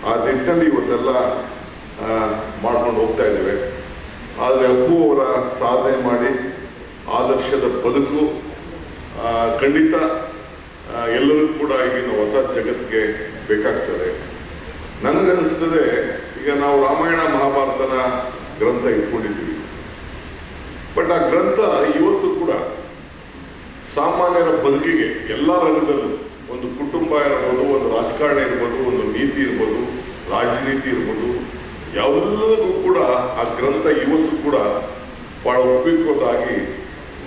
ಆ ನಿಟ್ಟಿನಲ್ಲಿ ಇವತ್ತೆಲ್ಲ ಮಾಡ್ಕೊಂಡು ಹೋಗ್ತಾ ಇದ್ದೇವೆ. ಆದರೆ ಅಪ್ಪು ಅವರ ಸಾಧನೆ ಮಾಡಿ ಆದರ್ಶದ ಬದುಕು ಖಂಡಿತ ಎಲ್ಲರೂ ಕೂಡ ಈಗಿನ ಹೊಸ ಜಗತ್ತಿಗೆ ಬೇಕಾಗ್ತದೆ. ನನಗನ್ನಿಸ್ತದೆ, ಈಗ ನಾವು ರಾಮಾಯಣ ಮಹಾಭಾರತನ ಗ್ರಂಥ ಇಟ್ಕೊಂಡಿದ್ದೀವಿ, ಬಟ್ ಆ ಗ್ರಂಥ ಇವತ್ತು ಕೂಡ ಸಾಮಾನ್ಯರ ಬದುಕಿಗೆ ಎಲ್ಲ ರಂಗದಲ್ಲೂ, ಒಂದು ಕುಟುಂಬ ಇರ್ಬೋದು, ಒಂದು ರಾಜಕಾರಣ ಇರ್ಬೋದು, ಒಂದು ನೀತಿ ಇರ್ಬೋದು, ರಾಜನೀತಿ ಇರ್ಬೋದು, ಯಾವುದೆಲ್ಲದಕ್ಕೂ ಕೂಡ ಆ ಗ್ರಂಥ ಇವತ್ತು ಕೂಡ ಬಹಳ ಉಪಯುಕ್ತವಾಗಿ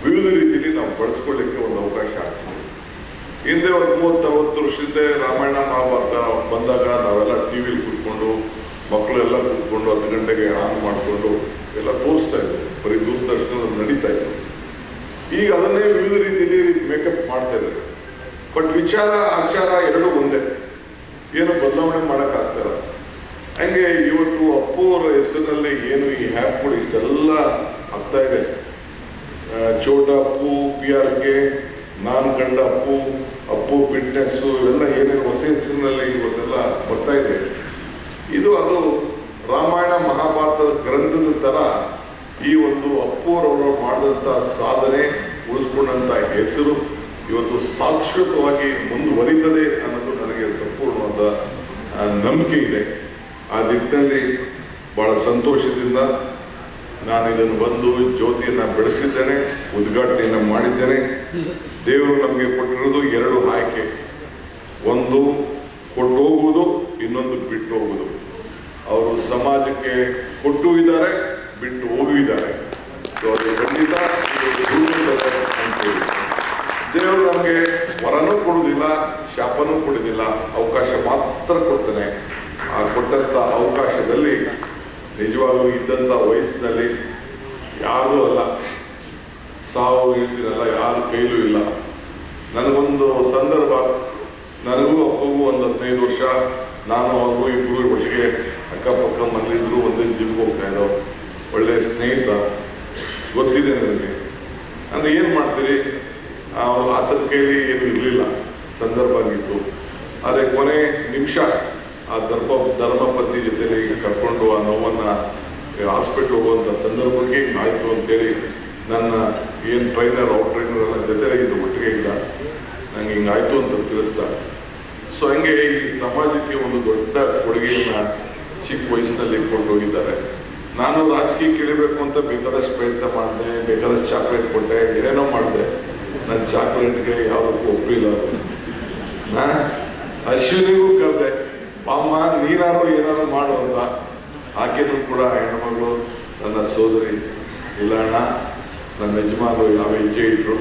ವಿವಿಧ ರೀತಿಯಲ್ಲಿ ನಾವು ಬಳಸ್ಕೊಳ್ಳಿಕ್ಕೆ ಒಂದು ಅವಕಾಶ ಆಗ್ತದೆ. ಹಿಂದೆ ಒಂದು 30-40 ವರ್ಷದಿಂದ ರಾಮಾಯಣ ಮಹಾಭಾರತ ಬಂದಾಗ ನಾವೆಲ್ಲ ಟಿವಿಲಿ ಕೂತ್ಕೊಂಡು ಮಕ್ಕಳೆಲ್ಲ ಕೂತ್ಕೊಂಡು 10 ಗಂಟೆಗೆ ಆನ್ ಮಾಡಿಕೊಂಡು ಎಲ್ಲ ತೋರಿಸ್ತಾ ಇದ್ವಿ, ಬರೀ ದೂರದರ್ಶನದಲ್ಲಿ ನಡೀತಾ ಇತ್ತು. ಈಗ ಅದನ್ನೇ ವಿವಿಧ ರೀತಿಯಲ್ಲಿ ಮೇಕಪ್ ಮಾಡ್ತಾ ಇದ್ದಾರೆ. ಬಟ್ ವಿಚಾರ ಆಚಾರ ಎರಡೂ ಒಂದೇ, ಏನು ಬದಲಾವಣೆ ಮಾಡೋಕ್ಕಾಗ್ತಾರ. ಹಂಗೆ ಇವತ್ತು ಅಪ್ಪು ಅವರ ಹೆಸರಿನಲ್ಲಿ ಏನು ಈ ಆ್ಯಪ್ಗಳು ಇಷ್ಟೆಲ್ಲ ಆಗ್ತಾ ಇದೆ, ಚೋಟ ಅಪ್ಪು, PRK, ನಾನು ಕಂಡ ಅಪ್ಪು, ಅಪ್ಪು ಫಿಟ್ನೆಸ್ಸು, ಇವೆಲ್ಲ ಏನೇನು ಹೊಸ ಹೆಸರಿನಲ್ಲಿ ಇವತ್ತೆಲ್ಲ ಬರ್ತಾ ಇದೆ. ಅದು ರಾಮಾಯಣ ಮಹಾಭಾರತದ ಗ್ರಂಥದ ಥರ ಈ ಒಂದು ಅಪ್ಪುರವರು ಮಾಡಿದಂಥ ಸಾಧನೆ, ಉಳಿಸ್ಕೊಂಡಂಥ ಹೆಸರು ಇವತ್ತು ಶಾಶ್ವತವಾಗಿ ಮುಂದುವರಿತದೆ ಅನ್ನೋದು ನನಗೆ ಸಂಪೂರ್ಣವಾದ ನಂಬಿಕೆ ಇದೆ. ಆ ನಿಟ್ಟಿನಲ್ಲಿ ಬಹಳ ಸಂತೋಷದಿಂದ ನಾನು ಇದನ್ನು ಬಂದು ಜ್ಯೋತಿಯನ್ನು ಬೆಳೆಸಿದ್ದೇನೆ, ಉದ್ಘಾಟನೆಯನ್ನು ಮಾಡಿದ್ದೇನೆ. ದೇವರು ನಮಗೆ ಕೊಟ್ಟಿರೋದು 2 ಆಯ್ಕೆ, ಒಂದು ಕೊಟ್ಟು ಹೋಗುವುದು, ಇನ್ನೊಂದು ಬಿಟ್ಟು ಹೋಗುವುದು. ಅವರು ಸಮಾಜಕ್ಕೆ ಕೊಟ್ಟು ಇದ್ದಾರೆ, ಬಿಟ್ಟು ಹೋಗಿದ್ದಾರೆ. ಸೊ ಅದು ಖಂಡಿತ ದೇವರು ನಮಗೆ ವರನೂ ಕೊಡುವುದಿಲ್ಲ, ಶಾಪನೂ ಕೊಡುವುದಿಲ್ಲ, ಅವಕಾಶ ಮಾತ್ರ ಕೊಡ್ತಾನೆ. ಆ ಕೊಟ್ಟಂಥ ಅವಕಾಶದಲ್ಲಿ ನಿಜವಾಗ್ಲೂ ಇದ್ದಂಥ ವಯಸ್ಸಿನಲ್ಲಿ ಯಾರೂ ಅಲ್ಲ, ಸಾವು ಹೇಳ್ತೀರಲ್ಲ, ಯಾರ ಕೈಲೂ ಇಲ್ಲ. ನನಗೊಂದು ಸಂದರ್ಭ, ನನಗೂ ಅಪ್ಪಗೂ ಒಂದು 15 ವರ್ಷ, ನಾನು ಅವರು ಇಬ್ಬರು ಒಟ್ಟಿಗೆ ಅಕ್ಕಪಕ್ಕ ಮನೆಯಲ್ಲಿದ್ದರು, ಒಂದೇ ಜಿಮ್ಗೆ ಹೋಗ್ತಾ ಇದ್ದೋ, ಒಳ್ಳೆಯ ಸ್ನೇಹಿತ, ಗೊತ್ತಿದೆ ನನಗೆ. ಅಂದರೆ ಏನು ಮಾಡ್ತೀರಿ, ಆತನ ಕೈಲಿ ಏನು ಇರಲಿಲ್ಲ, ಸಂದರ್ಭ ಆಗಿತ್ತು. ಆದರೆ ಕೊನೆ ನಿಮಿಷ ಆ ಧರ್ಮಪತ್ನಿ ಜೊತೆಲಿ ಕರ್ಕೊಂಡು ಆ ನೋವನ್ನು ಹಾಸ್ಪಿಟ್ಲ್ ಹೋಗುವಂಥ ಸಂದರ್ಭಕ್ಕೆ ಆಯಿತು ಅಂತೇಳಿ ನನ್ನ ಏನು ಟ್ರೈನರ್, ಔಟ್ ಟ್ರೈನರ್ ಎಲ್ಲ ಜೊತೆಗೆ ಇದ್ದು ಒಟ್ಟಿಗೆ ಇಲ್ಲ, ನಂಗೆ ಹಿಂಗಾಯ್ತು ಅಂತ ತಿಳಿಸ್ತಾರೆ. ಸೊ ಹಂಗೆ ಈ ಸಮಾಜಕ್ಕೆ ಒಂದು ದೊಡ್ಡ ಕೊಡುಗೆಯನ್ನು ಚಿಕ್ಕ ವಯಸ್ಸಿನಲ್ಲಿ ಕೊಂಡೋಗಿದ್ದಾರೆ. ನಾನು ರಾಜಕೀಯಕ್ಕೆ ಇಳಿಬೇಕು ಅಂತ ಬೇಕಾದಷ್ಟು ಪ್ರಯತ್ನ ಮಾಡಿದೆ, ಬೇಕಾದಷ್ಟು ಚಾಕ್ಲೇಟ್ ಕೊಟ್ಟೆ, ಏನೇನೋ ಮಾಡಿದೆ. ನನ್ನ ಚಾಕ್ಲೇಟ್ಗೆ ಯಾವುದಕ್ಕೂ ಒಪ್ಪಿಲ್ಲ. ಅಶ್ವಿನಿಗೂ ಕರೆದೆ, ಅಮ್ಮ ನೀನಾರು ಏನಾದ್ರು ಮಾಡು ಅಂತ. ಆಕೆನೂ ಕೂಡ ಹೆಣ್ಮಗಳು, ನನ್ನ ಸೋದರಿ, ಇಲ್ಲ ಅಣ್ಣ, ನನ್ನ ಯಜಮಾನರು ಯಾವ ಹೆಜ್ಜೆ ಇಟ್ಟರು,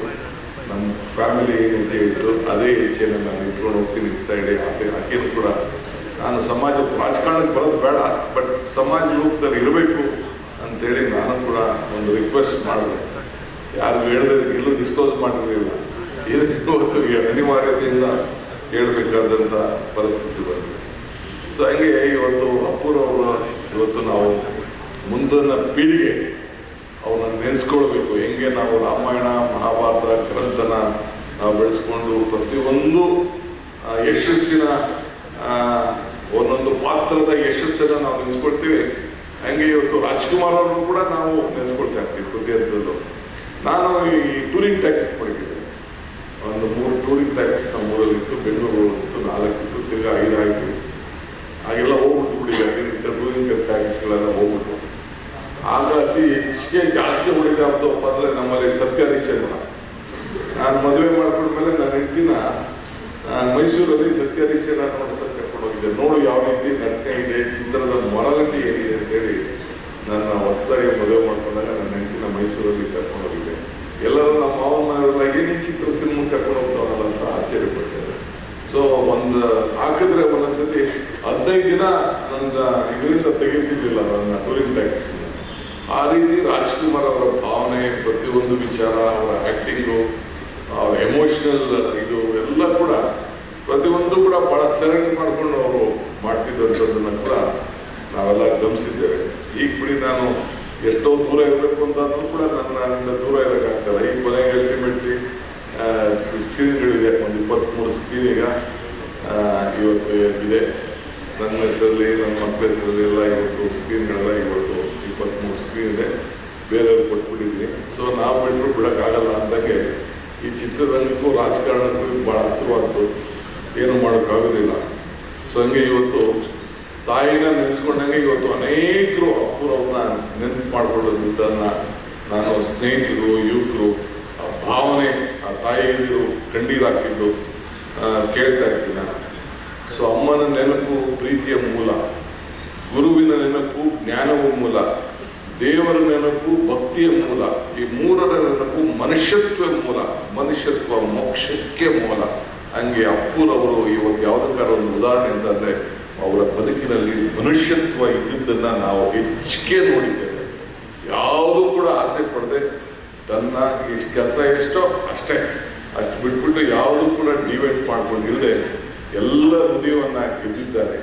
ನಮ್ಮ ಫ್ಯಾಮಿಲಿ ಏನು ಹೆಜ್ಜೆ ಇಟ್ಟರು, ಅದೇ ಹೆಜ್ಜೆನ ನಾನು ಇಟ್ಕೊಂಡು ಹೋಗ್ತೀನಿ ಅಂತ ಹೇಳಿ ಆಕೆನೂ ಕೂಡ, ನಾನು ಸಮಾಜ ರಾಜಕಾರಣಕ್ಕೆ ಬರೋದು ಬೇಡ, ಬಟ್ ಸಮಾಜ ರೂಪದಲ್ಲಿ ಇರಬೇಕು ಅಂತೇಳಿ ನಾನು ಕೂಡ ಒಂದು ರಿಕ್ವೆಸ್ಟ್ ಮಾಡಿದೆ. ಯಾರಿಗೂ ಹೇಳಿದ್ರೆ ಎಲ್ಲೂ ಡಿಸ್ಕೌಸ್ ಮಾಡಿರಲಿಲ್ಲ, ಇವತ್ತು ಅನಿವಾರ್ಯತೆಯಿಂದ ಹೇಳಬೇಕಾದಂಥ ಪರಿಸ್ಥಿತಿ ಬಂದಿದೆ. ಸೊ ಹಂಗೆ ಇವತ್ತು ಅಪ್ಪುರವರು ಇವತ್ತು ನಾವು ಮುಂದಿನ ಪೀಳಿಗೆ ಅವನ್ನ ನೆನೆಸ್ಕೊಳ್ಬೇಕು. ಹೆಂಗೆ ನಾವು ರಾಮಾಯಣ ಮಹಾಭಾರತ ಗ್ರಂಥನ ನಾವು ಬೆಳೆಸ್ಕೊಂಡು ಪ್ರತಿಯೊಂದು ಯಶಸ್ಸಿನ ಒಂದೊಂದು ಪಾತ್ರದ ಯಶಸ್ಸನ್ನು ನಾವು ನೆನೆಸ್ಕೊಳ್ತೀವಿ. ಹಂಗೆ ಇವತ್ತು ರಾಜ್ಕುಮಾರ್ ಅವ್ರನ್ನು ಕೂಡ ನಾವು ನೆನೆಸ್ಕೊಳ್ತಾ ಇರ್ತೀವಿ ಹೃದಯದಲ್ಲೂ. ನಾನು ಈ ಟೂರಿಂಗ್ ಟ್ಯಾಕ್ಸ್ ಮಾಡಿದ್ದೆ, ಒಂದು 3 ಟೂರಿಂಗ್ ಟ್ಯಾಕ್ಸ್ ನಮ್ಮ ಊರಲ್ಲಿತ್ತು, ಬೆಂಗಳೂರು ಇತ್ತು, 4 ಇತ್ತು, ತಿರ್ಗಾ 5 ಆಯಿತು. ಹಾಗೆಲ್ಲ ಹೋಗ್ಬಿಟ್ಟು ಬಿಟ್ಟಿದ್ದಾರೆ ಟೂರಿಂಗ್ ಟ್ಯಾಕ್ಸ್ಗಳೆಲ್ಲ ಹೋಗ್ಬಿಟ್ಟು. ಆಗ ಅತಿ ಹೆಚ್ಚಿಗೆ ಜಾಸ್ತಿ ಹೊಡಿದಾಗ್ತಪ್ಪ ಅಂದರೆ ನಮ್ಮಲ್ಲಿ ಸತ್ಯಹರಿಶ್ಚಂದ್ರ. ನಾನು ಮದುವೆ ಮಾಡ್ಕೊಂಡ್ಮೇಲೆ ನನ್ನ ಹೆಂಡತಿನ ಮೈಸೂರಲ್ಲಿ ಸತ್ಯಹರಿಶ್ಚಂದ್ರ ನೋಡ್ಸಕ್ಕೆ ಕರ್ಕೊಂಡು ಹೋಗಿದ್ದೆ. ನೋಡು ಯಾವ ರೀತಿ ನಟನೆ ಇದೆ, ಚಿತ್ರದ ಮೊರಾಲಿಟಿ ಏನಿದೆ ಅಂತೇಳಿ ನನ್ನ ಹೊಸದಾಗಿ ಮದುವೆ ಮಾಡ್ಕೊಂಡಾಗ ನನ್ನ ಹೆಂಡತಿನ ಮೈಸೂರಲ್ಲಿ ಕರ್ಕೊಂಡು ಹೋಗಿದ್ದೆ. ಎಲ್ಲರೂ ನಮ್ಮ ಮಾವ ಮನೆಯವರೆಲ್ಲ ಏನೇ ಚಿತ್ರ ಸಿನಿಮಾ ಕರ್ಕೊಂಡು ಹೋಗ್ತಾವಲ್ಲ ಅಂತ ಆಶ್ಚರ್ಯಪಡ್ತಾರೆ. ಸೊ ಒಂದು ಹಾಕಿದ್ರೆ ಒಂದೊಂದ್ಸತಿ 15 ದಿನ ನನ್ನ ಇದರಿಂದ ತೆಗೆದಿರಲಿಲ್ಲ ನನ್ನ ಟೂರಿಂಗ್ ಟ್ಯಾಕ್ಸ್. ಆ ರೀತಿ ರಾಜ್ಕುಮಾರ್ ಅವರ ಭಾವನೆ, ಪ್ರತಿಯೊಂದು ವಿಚಾರ, ಅವರ ಆ್ಯಕ್ಟಿಂಗು, ಎಮೋಷನಲ್ ಇದು ಎಲ್ಲ ಕೂಡ ಪ್ರತಿಯೊಂದು ಕೂಡ ಭಾಳ ಸೆಲೆಕ್ಟ್ ಮಾಡಿಕೊಂಡು ಅವರು ಮಾಡ್ತಿದ್ದಂಥದ್ದನ್ನು ಕೂಡ ನಾವೆಲ್ಲ ಗಮನಿಸಿದ್ದೇವೆ. ಈಗ ಬಿಡಿ ನಾನು ಎಷ್ಟೋ ದೂರ ಇರಬೇಕು ಅಂತಾದ್ರೂ ಕೂಡ ನನ್ನಿಂದ ದೂರ ಇರೋಕ್ಕಾಗ್ತಲ್ಲ. ಈ ಕೊನೆಗೆ ಅಲ್ಟಿಮೇಟ್ಲಿ ಸ್ಕ್ರೀನ್ಗಳಿದೆ, ಒಂದು 23 ಸ್ಕ್ರೀನ್ ಈಗ ಇವತ್ತು ಇದೆ. ನನ್ನ ಹೆಸರಲ್ಲಿ, ನನ್ನ ಮಕ್ಕಳ ಹೆಸರಲ್ಲಿ ಎಲ್ಲ ಇವತ್ತು ಸ್ಕ್ರೀನ್ಗಳೆಲ್ಲ ಇವತ್ತು 23 ಸ್ಕ್ರೀನ್ ಇದೆ, ಬೇರೆಯವ್ರು ಕೊಟ್ಬಿಟ್ಟಿದ್ದೀನಿ. ಸೊ ನಾವು ಬಿಟ್ಟರು ಬಿಡೋಕ್ಕಾಗಲ್ಲ ಅಂದಾಗೆ ಈ ಚಿತ್ರರಂಗಕ್ಕೂ ರಾಜಕಾರಣಕ್ಕೂ ಭಾಳ ಹತ್ತಿರವಾದ್ದು, ಏನು ಮಾಡೋಕ್ಕಾಗೋದಿಲ್ಲ. ಸೊ ಹಂಗೆ ಇವತ್ತು ತಾಯಿನ ನೆನೆಸ್ಕೊಂಡಂಗೆ ಇವತ್ತು ಅನೇಕರು ಅಪ್ಪುರವ್ರನ್ನ ನೆನಪು ಮಾಡ್ಕೊಳ್ಳೋದನ್ನ ನಾನು ಸ್ನೇಹಿತರು, ಯುವಕರು ಆ ಭಾವನೆ, ಆ ತಾಯಿಯರು ಕಣ್ಣೀರು ಹಾಕಿದ್ದು ಕೇಳ್ತಾ ಇರ್ತೀನಿ ನಾನು. ಸೊ ಅಮ್ಮನ ನೆನಪು ಪ್ರೀತಿಯ ಮೂಲ, ಗುರುವಿನ ನೆನಪು ಜ್ಞಾನವ ಮೂಲ, ದೇವರ ನೆನಪು ಭಕ್ತಿಯ ಮೂಲ, ಈ ಮೂರರ ನೆನಪು ಮನುಷ್ಯತ್ವ ಮೂಲ, ಮನುಷ್ಯತ್ವ ಮೋಕ್ಷಕ್ಕೆ ಮೂಲ. ಹಂಗೆ ಅಪ್ಪುರವರು ಇವತ್ತು ಯಾವುದಕ್ಕಾರ ಒಂದು ಉದಾಹರಣೆ ಅಂತಂದ್ರೆ ಅವರ ಬದುಕಿನಲ್ಲಿ ಮನುಷ್ಯತ್ವ ಇದ್ದಿದ್ದನ್ನ ನಾವು ಹೆಚ್ಚಿಗೆ ನೋಡಿದ್ದೇವೆ. ಯಾವುದೂ ಕೂಡ ಆಸೆ ಪಡದೆ ತನ್ನ ಕೆಲಸ ಎಷ್ಟೋ ಅಷ್ಟು ಬಿಟ್ಬಿಟ್ಟು ಯಾವುದೂ ಕೂಡ ಡಿವೈಡ್ ಮಾಡ್ಕೊಂಡಿಲ್ಲದೆ ಎಲ್ಲ ಹೃದಯವನ್ನ ಗೆದ್ದಿದ್ದಾರೆ.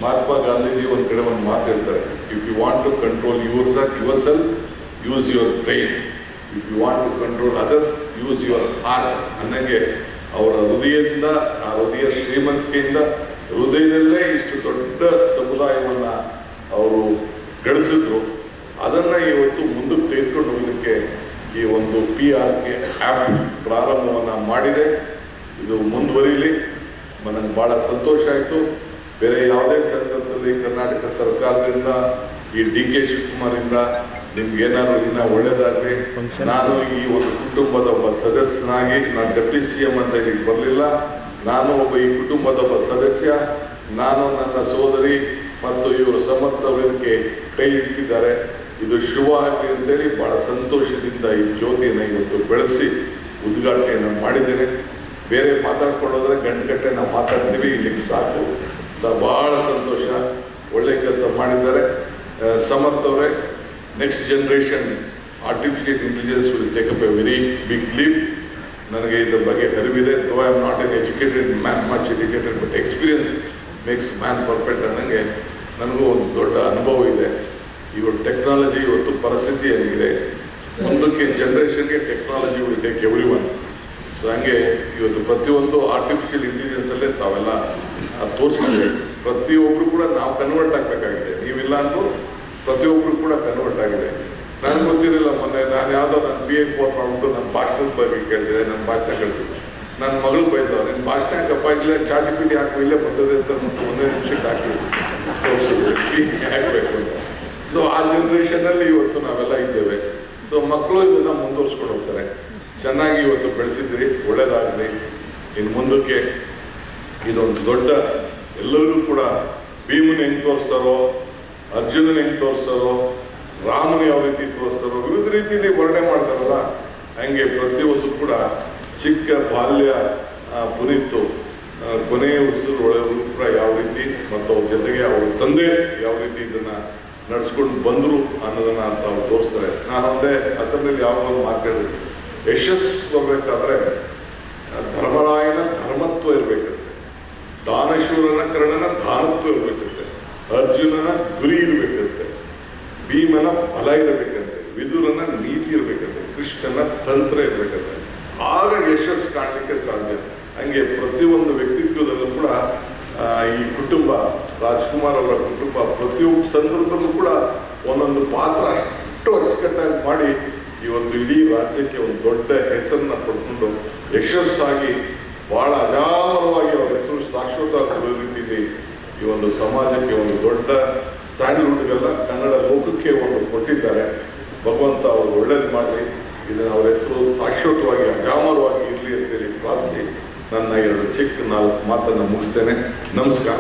ಮಹಾತ್ಮ ಗಾಂಧೀಜಿ ಒಂದು ಕಡೆ ಒಂದು ಮಾತು ಹೇಳ್ತಾರೆ, if you want to control your self use your brain, if you want to control others use your heart. ಅನ್ನಂಗೆ ಅವರ ಹೃದಯದಿಂದ, ಆ ಹೃದಯ ಶ್ರೀಮಂತಿಕೆಯಿಂದ ಹೃದಯದಲ್ಲೇ ಇಷ್ಟು ದೊಡ್ಡ ಸಮುದಾಯವನ್ನ ಅವರು ಗಳಿಸಿದ್ರು. ಅದನ್ನ ಇವತ್ತು ಮುಂದಕ್ಕೆ ತೆಗೆದುಕೊಂಡು ಹೋಗಲಿಕ್ಕೆ ಈ ಒಂದು PRK ಆ್ಯಪ್ ಪ್ರಾರಂಭವನ್ನ ಮಾಡಿದೆ. ಇದು ಮುಂದುವರಿಲಿ, ನನಗೆ ಬಹಳ ಸಂತೋಷ ಆಯಿತು. ಬೇರೆ ಯಾವುದೇ ಸಂದರ್ಭದಲ್ಲಿ ಕರ್ನಾಟಕ ಸರ್ಕಾರದಿಂದ, ಈ DK ಶಿವಕುಮಾರಿಂದ ನಿಮ್ಗೇನಾದ್ರು ಇನ್ನೂ ಒಳ್ಳೇದಾಗಲಿ. ನಾನು ಈ ಒಂದು ಕುಟುಂಬದ ಒಬ್ಬ ಸದಸ್ಯನಾಗಿ, ನಾನು ಡೆಪ್ಟಿ CM ಅಂತ ಇಲ್ಲಿಗೆ ಬರಲಿಲ್ಲ, ನಾನು ಒಬ್ಬ ಈ ಕುಟುಂಬದ ಒಬ್ಬ ಸದಸ್ಯ. ನಾನು, ನನ್ನ ಸೋದರಿ ಮತ್ತು ಇವರು ಸಮರ್ಥ ವೇದಿಕೆ ಕೈ ಇಟ್ಟಿದ್ದಾರೆ. ಇದು ಶುಭ ಆಗಲಿ ಅಂತೇಳಿ ಬಹಳ ಸಂತೋಷದಿಂದ ಈ ಜ್ಯೋತಿಯನ್ನು ಇವತ್ತು ಬೆಳೆಸಿ ಉದ್ಘಾಟನೆಯನ್ನು ಮಾಡಿದ್ದೇನೆ. ಬೇರೆ ಮಾತಾಡ್ಕೊಂಡೋದ್ರೆ ಗಂಟೆ ನಾವು ಮಾತಾಡ್ತೀವಿ, ಇಲ್ಲಿಗೆ ಸಾಕು. ಬಹಳ ಸಂತೋಷ, ಒಳ್ಳೆ ಕೆಲಸ ಮಾಡಿದ್ದಾರೆ ಸಮರ್ಥ ಅವರೇ. Next generation artificial intelligence will take up a very big leap. ನನಗೆ ಇದ್ರ ಬಗ್ಗೆ ಅರಿವಿದೆ. Though I am not an educated man, much educated, but experience makes man perfect ಅನ್ನಂಗೆ ನನಗೂ ಒಂದು ದೊಡ್ಡ ಅನುಭವ ಇದೆ. ಇವತ್ತು ಟೆಕ್ನಾಲಜಿ ಇವತ್ತು ಪರಿಸ್ಥಿತಿ ಏನಿದೆ, ಮುಂದಕ್ಕೆ ಜನರೇಷನ್ಗೆ technology will take every one. So ಹಂಗೆ ಇವತ್ತು ಪ್ರತಿಯೊಂದು ಆರ್ಟಿಫಿಷಿಯಲ್ ಇಂಟೆಲಿಜೆನ್ಸಲ್ಲೇ ತಾವೆಲ್ಲ ತೋರಿಸಿದ್ರೆ ಪ್ರತಿಯೊಬ್ಬರು ಕೂಡ ನಾವು ಕನ್ವರ್ಟ್ ಆಗಬೇಕಾಗಿದೆ. ನೀವಿಲ್ಲ ಅಂದರೂ ಪ್ರತಿಯೊಬ್ಬರು ಕೂಡ ಕನ್ವರ್ಟ್ ಆಗಿದೆ. ನನಗೆ ಗೊತ್ತಿರಲಿಲ್ಲ, ಮೊನ್ನೆ ನಾನು ಯಾವುದೋ ನನ್ನ BA ಫೋನ್ ಮಾಡ್ಬಿಟ್ಟು ನನ್ನ ಭಾಷಣದ ಬಗ್ಗೆ ಕೇಳ್ತಿದ್ದೆ, ನನ್ನ ಭಾಷಣ ಕಳಿಸಿದ್ದೆ. ನನ್ನ ಮಗಳು ಬೈತಾವ, ನಿನ್ನ ಭಾಷಣ ಕಪ್ಪ ಇಲ್ಲ, ChatGPT ಹಾಕಿ ಇಲ್ಲೇ ಬರ್ತದೆ ಅಂತ ಒಂದೇ ನಿಮಿಷಕ್ಕೆ ಹಾಕಬೇಕು ಅಂತ. ಸೊ ಆ ಜನರೇಷನಲ್ಲಿ ಇವತ್ತು ನಾವೆಲ್ಲ ಇದ್ದೇವೆ. ಸೊ ಮಕ್ಕಳು ಇದನ್ನು ಮುಂದುವರ್ಸ್ಕೊಂಡು ಹೋಗ್ತಾರೆ. ಚೆನ್ನಾಗಿ ಇವತ್ತು ಬೆಳೆಸಿದ್ರಿ, ಒಳ್ಳೇದಾಗಲಿ. ಇನ್ನು ಮುಂದಕ್ಕೆ ಇದೊಂದು ದೊಡ್ಡ, ಎಲ್ಲರಿಗೂ ಕೂಡ ಭೀಮನ ಹೆಂಗೆ ತೋರಿಸ್ತಾರೋ, ಅರ್ಜುನನ ಹೆಂಗೆ ತೋರಿಸ್ತಾರೋ, ರಾಮನ ಯಾವ ರೀತಿ ತೋರಿಸ್ತಾರೋ, ವಿವಿಧ ರೀತಿಯಲ್ಲಿ ವರ್ಣನೆ ಮಾಡ್ತಾರಲ್ಲ, ಹಂಗೆ ಪ್ರತಿಯೊಂದು ಕೂಡ ಚಿಕ್ಕ ಬಾಲ್ಯ ಪುನೀತು ಕೊನೆಯ ಉಸಿರು ಒಳಗೂ ಕೂಡ ಯಾವ ರೀತಿ, ಮತ್ತು ಅವ್ರ ಜೊತೆಗೆ ಅವ್ರ ತಂದೆ ಯಾವ ರೀತಿ ಇದನ್ನ ನಡೆಸ್ಕೊಂಡು ಬಂದರು ಅನ್ನೋದನ್ನ ತಾವು ತೋರಿಸ್ತಾರೆ. ನಾನೊಂದೇ ಅಸೆಂಬ್ಲಿಯಲ್ಲಿ ಯಾವಾಗ ಮಾತಾಡಿದ್ವಿ, ಯಶಸ್ಸು ಬರಬೇಕಾದ್ರೆ ಧರ್ಮರಾಯನ ಧರ್ಮತ್ವ ಇರಬೇಕಂತೆ, ದಾನಶೂರನ ಕರ್ಣನ ದಾನತ್ವ ಇರಬೇಕಂತೆ, ಅರ್ಜುನನ ಗುರಿ ಇರಬೇಕಂತೆ, ಭೀಮನ ಬಲ ಇರಬೇಕಂತೆ, ವಿದುರನ ನೀತಿ ಇರಬೇಕಂತೆ, ಕೃಷ್ಣನ ತಂತ್ರ ಇರಬೇಕಂತೆ. ಆಗ ಯಶಸ್ಸು ಕಾಣಲಿಕ್ಕೆ ಸಾಧ್ಯ. ಹಂಗೆ ಪ್ರತಿಯೊಂದು ವ್ಯಕ್ತಿತ್ವದಲ್ಲೂ ಕೂಡ ಈ ಕುಟುಂಬ, ರಾಜ್ಕುಮಾರ್ ಅವರ ಕುಟುಂಬ ಪ್ರತಿಯೊಂದು ಸಂದರ್ಭದಲ್ಲೂ ಕೂಡ ಒಂದೊಂದು ಪಾತ್ರ ಅಷ್ಟು ಅಚ್ಚುಕಟ್ಟಾಗಿ ಮಾಡಿ ಇವತ್ತು ಇಡೀ ರಾಜ್ಯಕ್ಕೆ ಒಂದು ದೊಡ್ಡ ಹೆಸರನ್ನ ಪಡ್ಕೊಂಡು ಯಶಸ್ಸಾಗಿ ಬಹಳ ಅಜಾಮರವಾಗಿ ಅವರ ಹೆಸರು ಶಾಶ್ವತ ರೀತಿಯಲ್ಲಿ ಈ ಒಂದು ಸಮಾಜಕ್ಕೆ ಒಂದು ದೊಡ್ಡ ಸ್ಯಾಂಡಲ್ವುಡ್ಗೆಲ್ಲ ಕನ್ನಡ ಲೋಕಕ್ಕೆ ಒಂದು ಕೊಟ್ಟಿದ್ದಾರೆ. ಭಗವಂತ ಅವರು ಒಳ್ಳೇದು ಮಾಡಲಿ, ಇದನ್ನು ಅವರ ಹೆಸರು ಶಾಶ್ವತವಾಗಿ ಅಜಾಮರವಾಗಿ ಇರಲಿ ಅಂತೇಳಿ ಪ್ರಾರ್ಥಿಸಿ ನನ್ನ 2 ಚಿಕ್ಕ 4 ಮಾತನ್ನು ಮುಗಿಸ್ತೇನೆ. ನಮಸ್ಕಾರ.